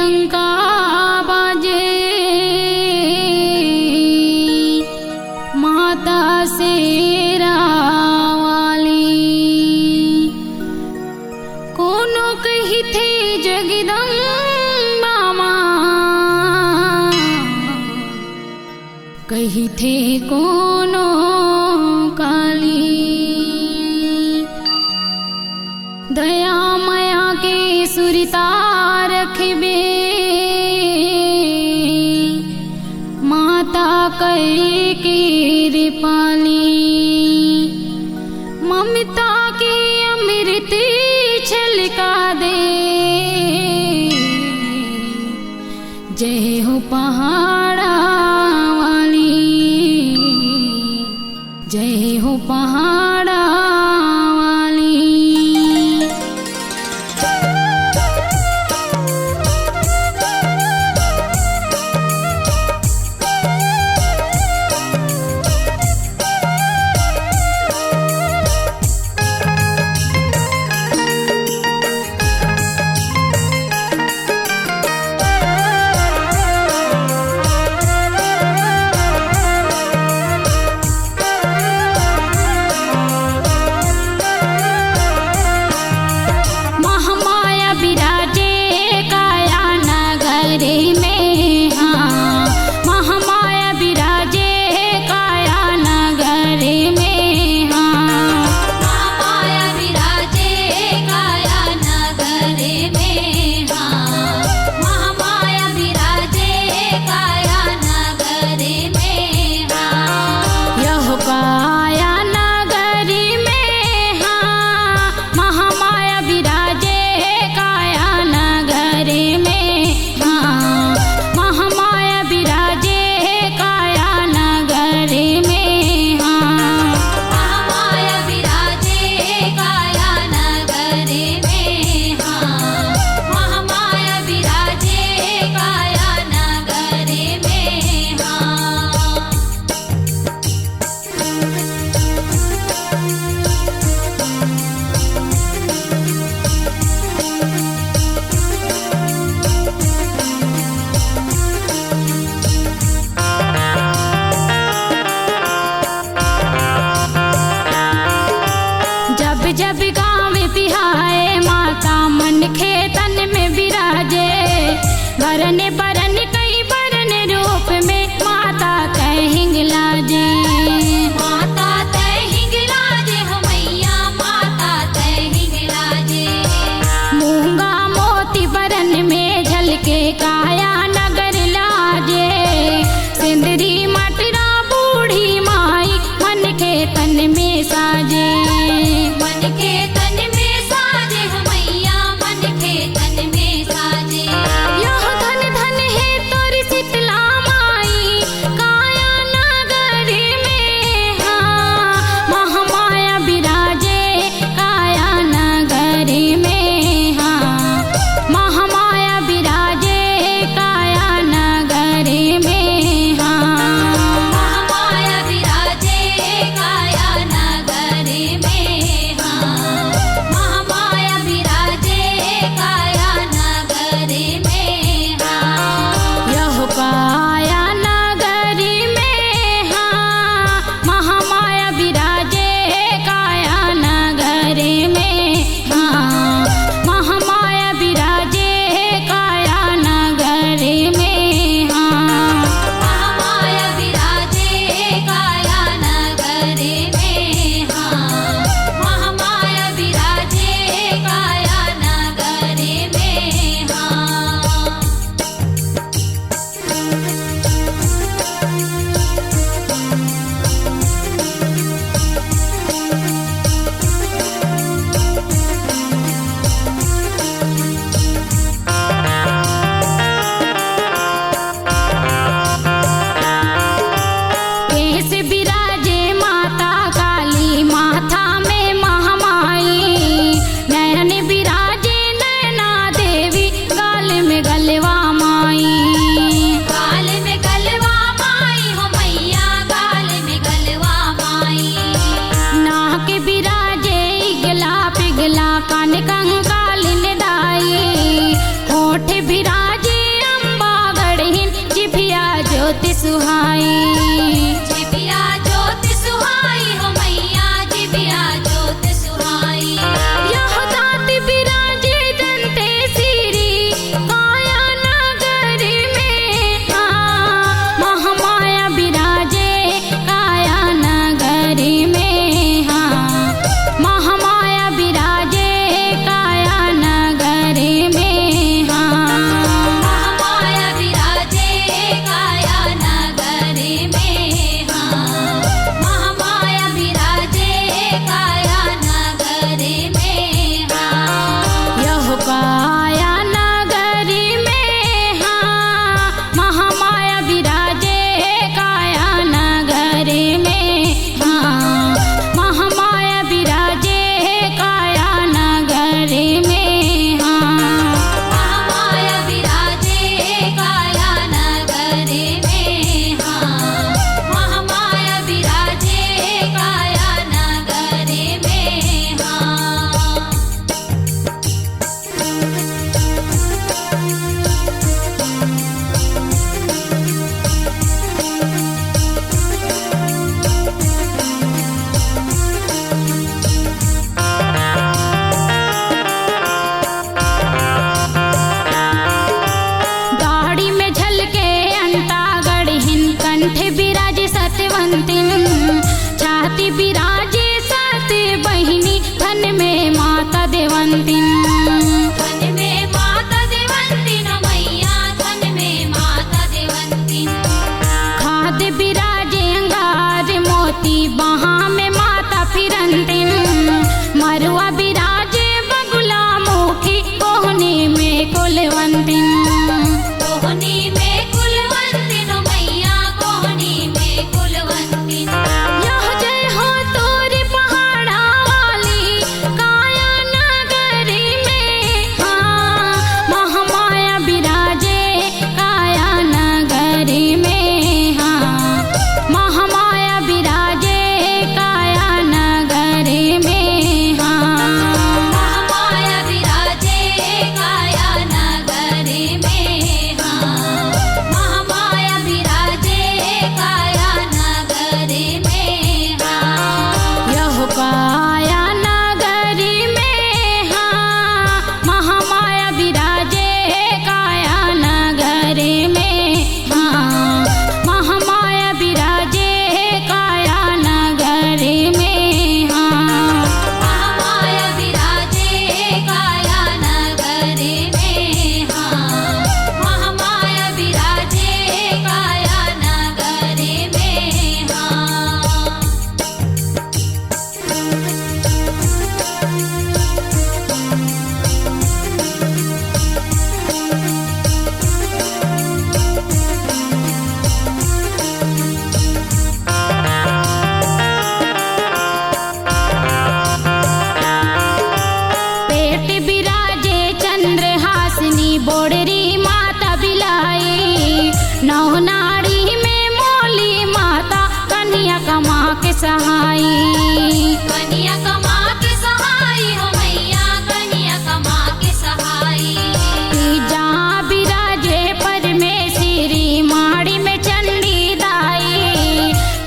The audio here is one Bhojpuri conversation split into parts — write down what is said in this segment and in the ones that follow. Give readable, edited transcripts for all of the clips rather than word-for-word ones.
डंका बाजे, माता शेरा वाली। कोनो कही थे जगदम्बा माँ, कही थे कोनो काली। दया माया के सुरता रखबे, माता कई कृपाली। ममता की अमृत छलका दे, जय हो पहाड़ा वाली, जय हो पहाड़ा वाली। जब गाँव पिहाए, माता मन खेतन में बिराजे। भरन बरन कई बरन रूप में, माता तय हिंगलाजे। माता तय हिंगलाजे हो मैया, माता तय हिंगलाजे। मूंगा मोती बरन में झलके, काया नगर लाजे। सिंदरी मटरा बूढ़ी माई, मन के तन में साजे। देवंतिन। वन में माता देवंतिन मैया, वन में माता देवंतिन। खाद बिराजे अंगार मोती बहा में माता फिरंतिन। मरुआ बिराजे बगुला मुखी कोहनी में कुलवंतिन। कोहनी में कुलवंतिन मैया, कोहनी में कुलवंतिन। यह जय हो तोरी पहाड़ा वाली काया नगरी में। हाँ महामाया बिराजे काया नगरी में। हाँ महामाया बिराजे काया नगरी में। हाँ महामाया विराजे काया नगरी में। हाँ महामाया विराजे काया नगरी में। हाँ यह काया नगरी में। हाँ महामाया बिराजे काया नगरी में। हाँ महामाया बिराजे काया नगरी में। हाँ महामाया विराजे काया नगरी में। हाँ महामाया विराजे काया नगरी में। हाँ पेट बिराजे चंद्रहासिनी बोड़री माता बिलाई। नौ नाड़ी में मोली माता कन्या कमा के सहाई। कन्या कमा के सहाय हो मैया, कन्या कमा के सहाय। जहाँ बिराजे परमेश्वरी माड़ी में चंडी दाई।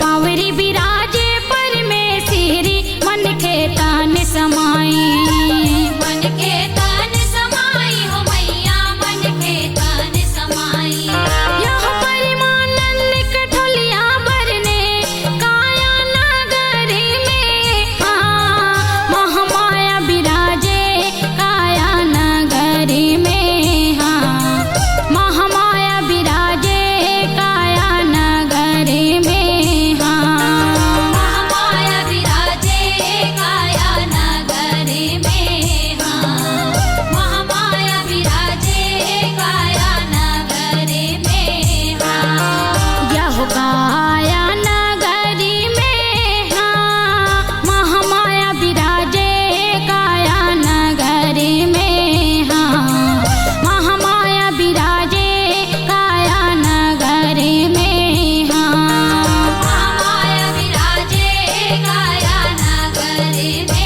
पावरी बिराजे परमेश्वरी मन के तन समाई। मन के तन समाई हो मैया, मन के तन समाई। यह परिमानंद कठोलिया भरने काया नगरी में। हाँ महामाया बिराजे काया नगरी में। हाँ महामाया बिराजे काया नगरी में। हाँ महामाया विराजे काया नगरी में। हाँ महामाया विराजे काया नगरी में। हाँ यह काया नगरी में। हाँ महामाया बिराजे काया नगरी में। हाँ महामाया बिराजे काया नगरी में। हाँ महामाया विराजे काया नगरी में।